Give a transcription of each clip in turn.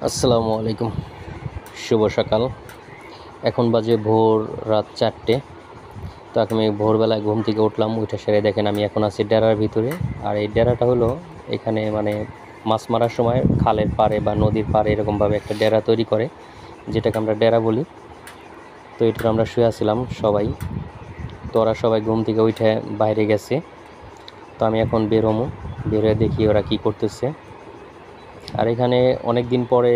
আসসালামু আলাইকুম, শুভ সকাল। এখন বাজে ভোর রাত 4টে। তো আমি ভোরবেলায় ঘুম থেকে উঠলাম, উঠে সেরে দেখেন আমি এখন আছি ডেরার ভিতরে। আর এই ডেরাটা হলো এখানে মানে মাছ মারার সময় খালের পাড়ে বা নদীর পাড়ে এরকমভাবে একটা ডেরা তৈরি করে, যেটাকে আমরা ডেরা বলি। তো এটা আমরা শুয়ে আছিলাম সবাই। তো ওরা সবাই ঘুম থেকে উঠে বাইরে গেছে। তো আমি এখন বের হয়ে দেখি ওরা কি করতেছে। আর এখানে অনেক দিন পরে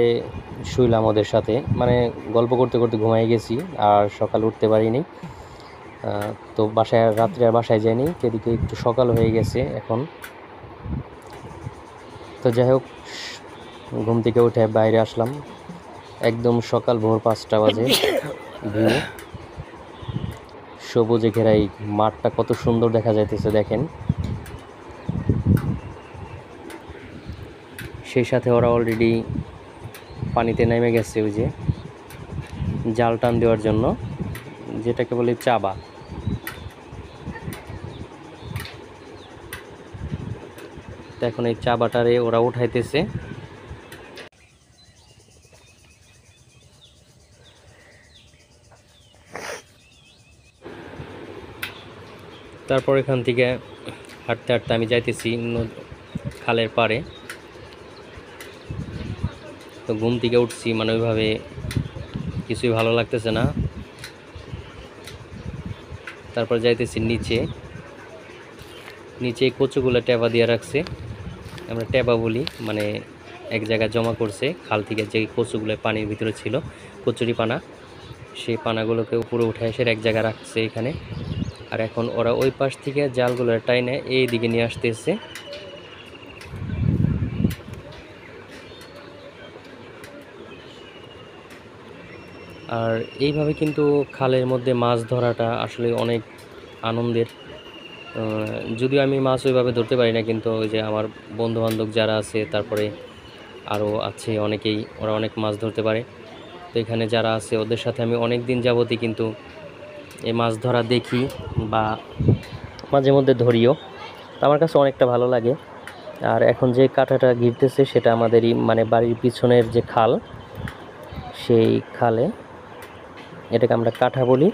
শুইলাম ওদের সাথে, মানে গল্প করতে করতে ঘুমাই গেছি, আর সকালে উঠতে পারিনি। তো রাত্রে আর বাসায় যাইনি, এদিকে একটু সকাল হয়ে গেছে এখন। তো যাই হোক, ঘুম থেকে উঠে বাইরে আসলাম, একদম সকাল ভোর 5টা বাজে। ভিউ সবুজে ঘেরা এই মাঠটা কত সুন্দর দেখা যাইতেছে দেখেন। সেই সাথে ওরা অলরেডি পানিতে নেমে গেছে ওই যে জাল টান দেওয়ার জন্য, যেটাকে বলি চাবা। তো এখন এই চাবাটারে ওরা উঠাইতেছে। তারপর এখান থেকে হাঁটতে হাঁটতে আমি যাইতেছি খালের পাড়ে। তো ঘুম থেকে উঠছি, মানে ওইভাবে কিছুই ভালো লাগতেছে না। তারপর যাইতেছি নিচে কচুগুলো ট্যাবা দিয়ে রাখছে, আমরা ট্যাবা বলি, মানে এক জায়গায় জমা করছে খাল থেকে যে কচুগুলো পানির ভিতরে ছিল, কচুরি পানা, সেই পানাগুলোকে উপরে উঠে এসে এক জায়গায় রাখছে এখানে। আর এখন ওরা ওই পাশ থেকে জালগুলো টাইনে এই দিকে নিয়ে আসতেছে। আর এইভাবে কিন্তু খালের মধ্যে মাছ ধরাটা আসলে অনেক আনন্দের। যদিও আমি মাছ ওইভাবে ধরতে পারি না, কিন্তু ওই যে আমার বন্ধুবান্ধব যারা আছে, তারপরে আরও আছে অনেকেই, ওরা অনেক মাছ ধরতে পারে। তো এখানে যারা আছে ওদের সাথে আমি অনেক দিন যাবতই কিন্তু এই মাছ ধরা দেখি বা মাঝে মধ্যে ধরিও। তো আমার কাছে অনেকটা ভালো লাগে। আর এখন যে কাঁটাটা ঘিরতেছে সেটা আমাদেরই মানে বাড়ির পিছনের যে খাল, সেই খালে, এটাকে আমরা কাঁটা বলি।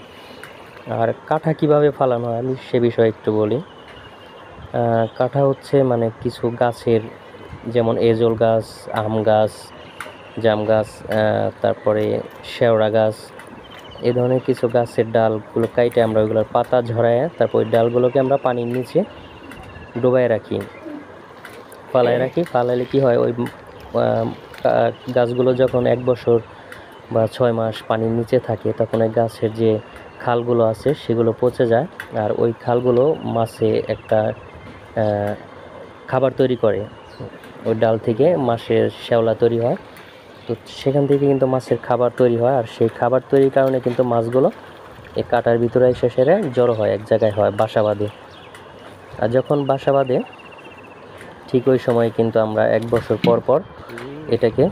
আর কাঁটা কিভাবে ফালানো হয় আমি সে বিষয়ে একটু বলি। কাঁটা হচ্ছে মানে কিছু গাছের, যেমন এজল গাছ, আম গাছ, জাম গাছ, তারপরে শেওড়া গাছ, এই ধরনের কিছু গাছের ডালগুলো কাইটে আমরা ওইগুলোর পাতা ঝরায় তারপর ওই ডালগুলোকে আমরা পানির নিচে ডুবায় রাখি, ফালাইলে কি হয়, ওই গাছগুলো যখন 1 বছর বা 6 মাস পানির নিচে থাকে, তখন ওই গাছের যে খালগুলো আছে সেগুলো পচে যায়। আর ওই খালগুলো মাছে একটা খাবার তৈরি করে, ওই ডাল থেকে মাছের শ্যাওলা তৈরি হয়। তো সেখান থেকে কিন্তু মাছের খাবার তৈরি হয়, আর সেই খাবার তৈরির কারণে কিন্তু মাছগুলো এই কাঁটার ভিতরে এসে সেরে জড়ো হয়, এক জায়গায় হয়, বাসা বাঁধে। আর যখন বাসা বাঁধে ঠিক ওই সময় কিন্তু আমরা 1 বছর পর পর এটাকে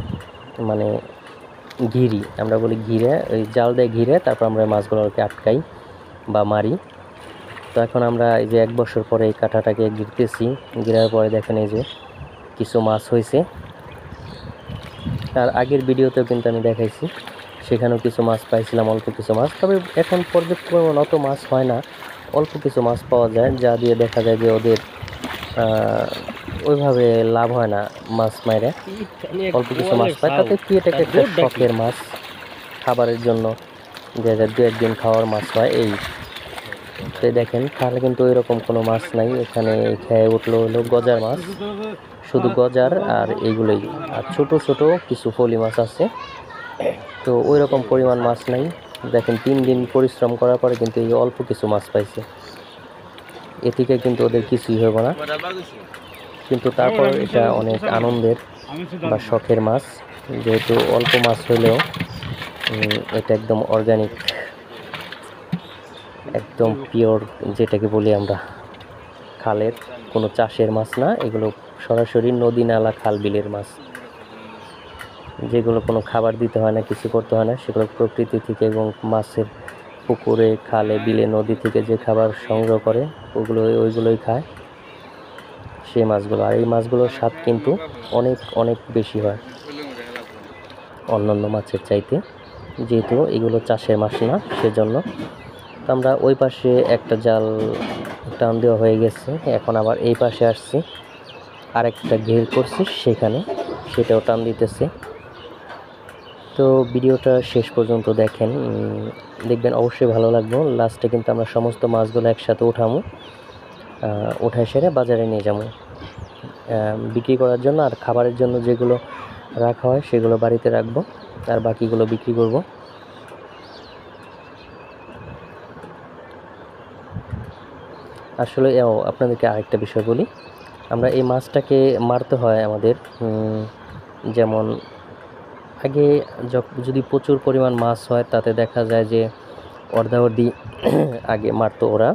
মানে ঘিরি, আমরা বলি ঘিরে, ওই জাল দিয়ে ঘিরে তারপর আমরা মাছগুলোকে আটকাই বা মারি। তো এখন আমরা এই যে 1 বছর পরে এই কাঁটাটাকে ঘিরতেছি, ঘিরার পরে দেখেন এই যে কিছু মাছ হয়েছে। আর আগের ভিডিওতেও কিন্তু আমি দেখাইছি, সেখানেও কিছু মাছ পাইছিলাম, অল্প কিছু মাছ। তবে এখন পর্যাপ্ত পরিমাণ অত মাছ হয় না, অল্প কিছু মাছ পাওয়া যায়, যা দিয়ে দেখা যায় যে ওদের ওইভাবে লাভ হয় না মাছ মাইরে। অল্প কিছু মাছ পায়, তাতে কি এটাকে একটা শখের মাছ, খাবারের জন্য যে 2-1 দিন খাওয়ার মাছ হয় এই। তো দেখেন খালে কিন্তু এরকম কোনো মাছ নাই, এখানে খেয়ে উঠলো হলো গজার মাছ, শুধু গজার আর এইগুলোই। আর ছোট ছোট কিছু ফলি মাছ আছে, তো ওই রকম পরিমাণ মাছ নাই। দেখেন 3 দিন পরিশ্রম করার পরে কিন্তু এই অল্প কিছু মাছ পাইছে, এ থেকে কিন্তু ওদের কিছুই হবে না। কিন্তু তারপর এটা অনেক আনন্দের বা শখের মাছ, যেহেতু অল্প মাছ হলেও এটা একদম অর্গানিক, একদম পিওর, যেটাকে বলি আমরা খালের কোনো চাষের মাছ না, এগুলো সরাসরি নদী নালা খাল বিলের মাছ, যেগুলো কোনো খাবার দিতে হয় না, কিছু করতে হয় না, সেগুলো প্রকৃতি থেকে এবং মাছের পুকুরে, খালে, বিলে, নদী থেকে যে খাবার সংগ্রহ করে ওইগুলোই খায় সেই মাছগুলো। আর এই মাছগুলোর স্বাদ কিন্তু অনেক অনেক বেশি হয়। অন্যান্য মাছের চাইতে, যেহেতু এগুলো চাষের মাছ না সেজন্য। তো আমরা ওই পাশে একটা জাল টান দেওয়া হয়ে গেছে, এখন আবার এই পাশে আসছি, আরেকটা ঘের করছি সেখানে, সেটাও টান দিতেছে। তো ভিডিওটা শেষ পর্যন্ত দেখেন, দেখবেন অবশ্যই ভালো লাগবে। লাস্টে কিন্তু আমরা সমস্ত মাছগুলো একসাথে উঠামো, উঠায় সেরে বাজারে নিয়ে যাবো বিক্রি করার জন্য। আর খাবারের জন্য যেগুলো রাখা হয় সেগুলো বাড়িতে রাখবো, আর বাকিগুলো বিক্রি করব। আসলে আপনাদেরকে আরেকটা বিষয় বলি, আমরা এই মাছটাকে মারতে হয় আমাদের, যেমন আগে যদি প্রচুর পরিমাণ মাছ হয় তাতে দেখা যায় যে অর্ধাঅর্ধি আগে মারতো ওরা,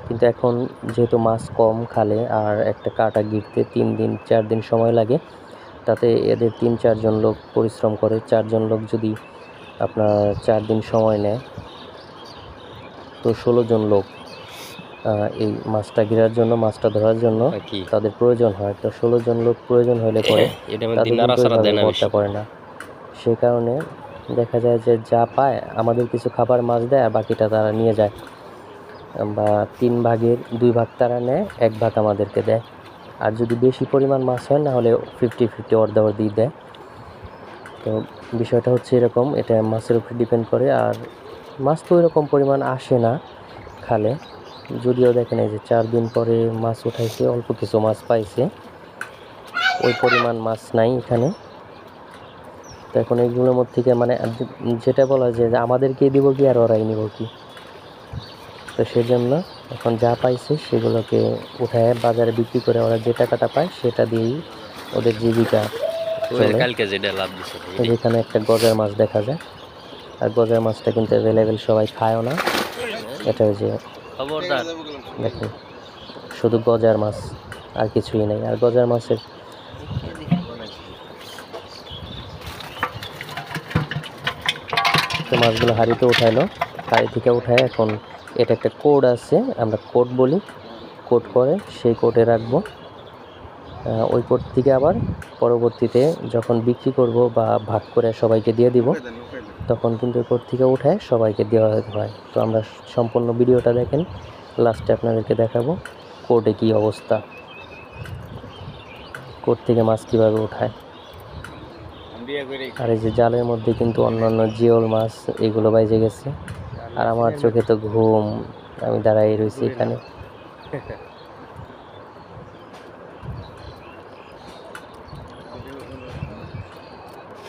কিন্তু এখন যেহেতু মাছ কম খালে আর একটা কাটা গিরতে 3 দিন 4 দিন সময় লাগে, তাতে এদের 3-4 জন লোক পরিশ্রম করে। 4 জন লোক যদি আপনার 4 দিন সময় নেয়, তো 16 জন লোক এই মাছটা ঘেরার জন্য, মাছটা ধরার জন্য তাদের প্রয়োজন হয়। তো 16 জন লোক প্রয়োজন হলে পরে তাদের করতে পারে না। সে কারণে দেখা যায় যে যা পায় আমাদের কিছু খাবার মাছ দেয়, আর বাকিটা তারা নিয়ে যায়, বা 3 ভাগের 2 ভাগ তারা নেয়, 1 ভাগ আমাদেরকে দেয়। আর যদি বেশি পরিমাণ মাছ হয় না হলে 50-50 অর্ধাঅর্ধি দেয়। তো বিষয়টা হচ্ছে এরকম, এটা মাছের উপর ডিপেন্ড করে। আর মাছ তো এরকম পরিমাণ আসে না খালে, যদিও দেখেন এই যে 4 দিন পরে মাছ উঠাইছে, অল্প কিছু মাছ পাইছে, ওই পরিমাণ মাছ নাই এখানে। তো এখন এইগুলোর মধ্যে থেকে মানে যেটা বলা যায় যে আমাদেরকে দিব কি আর ওরাই নিব কি, তো সেজন্য এখন যা পাইছে সেগুলোকে উঠায় বাজারে বিক্রি করে ওরা যে টাকাটা পায় সেটা দিয়েই ওদের জীবিকা চলে। যেখানে একটা গজার মাছ দেখা যায়, আর গজার মাছটা কিন্তু অ্যাভেলেবেল, সবাই খায়ও না। এটা ওই যে দেখুন শুধু গজার মাছ, আর কিছুই নেই। আর গজার মাছের তো মাছগুলো হাঁড়িতে উঠাইলো, হাঁড়ি থেকে উঠায় এখন এটা একটা কোড আছে, আমরা কোড বলি, কোড করে সেই কোডে রাখবো। ওই কোড থেকে আবার পরবর্তীতে যখন বিক্রি করব বা ভাগ করে সবাইকে দিয়ে দিব, তখন কিন্তু কোড থেকে উঠায় সবাইকে দেওয়া হয়। তো আমরা সম্পূর্ণ ভিডিওটা দেখেন, লাস্টে আপনাদেরকে দেখাবো কোডে কি অবস্থা, কোড থেকে মাছ কীভাবে উঠায়। আর এই যে জালের মধ্যে কিন্তু অন্যান্য জিওল মাছ এগুলো বাইজে গেছে, আর আমার চোখে তো ঘুম, আমি দাঁড়াই রয়েছি এখানে।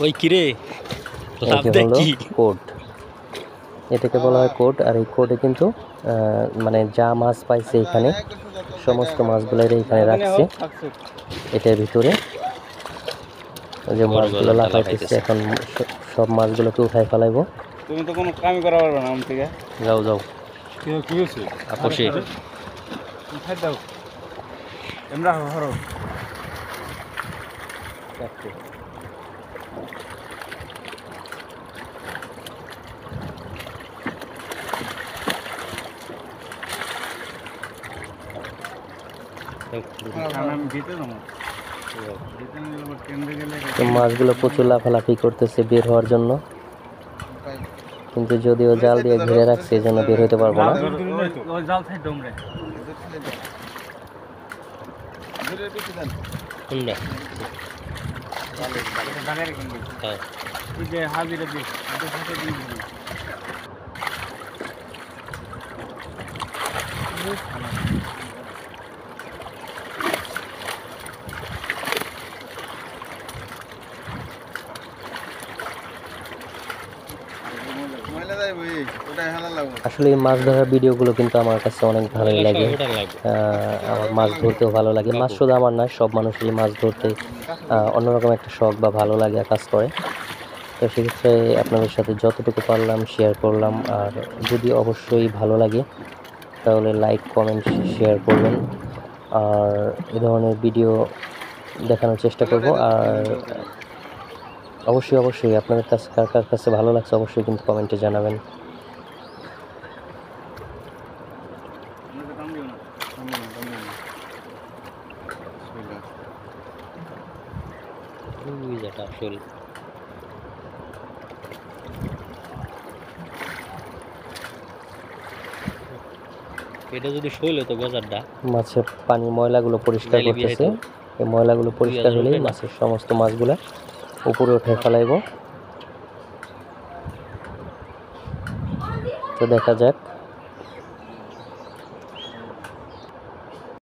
ওই কিরে কোড, এটাকে বলা হয় কোড। আর এই কোডে কিন্তু মানে যা মাছ পাইছে এখানে সমস্ত মাছগুলো এখানে রাখছে, এটার ভিতরে যে মাছগুলো লাফাইতেছে, এখন সব মাছগুলোকে উঠাই ফেলাইবো। তুমি তো কোনো কামই করা পারবে না, আমি থেকে যাও যাও কি হয়েছে আপসে উঠাই দাও, এমরা হরো মাছগুলো প্রচুর লাফালাফি করতেছে বের হওয়ার জন্য, কিন্তু যদিও জাল দিয়ে ঘিরে রাখছে এই জন্য বের হতে পারবো না। আসলে এই মাছ ধরার ভিডিওগুলো কিন্তু আমার কাছে অনেক ভালোই লাগে, আমার মাছ ধরতেও ভালো লাগে। মাছ শুধু আমার না, সব মানুষেরই মাছ ধরতে অন্যরকম একটা শখ বা ভালো লাগে কাজ করে। তো সেক্ষেত্রে আপনাদের সাথে যতটুকু পারলাম শেয়ার করলাম। আর যদি অবশ্যই ভালো লাগে তাহলে লাইক কমেন্ট শেয়ার করবেন, আর এ ধরনের ভিডিও দেখানোর চেষ্টা করব। আর অবশ্যই আপনাদের কাছে কার কার কাছে ভালো লাগছে অবশ্যই কিন্তু কমেন্টে জানাবেন। আসলে এটা যদি শৈল তো গজারটা মাছের পানি ময়লাগুলো পরিষ্কার গালি করতেছে। বিয়ে এই ময়লাগুলো পরিষ্কার আসবে হলেই না। মাছের সমস্ত মাছগুলা উপরে উঠে ফেলাইব। তো দেখা যাক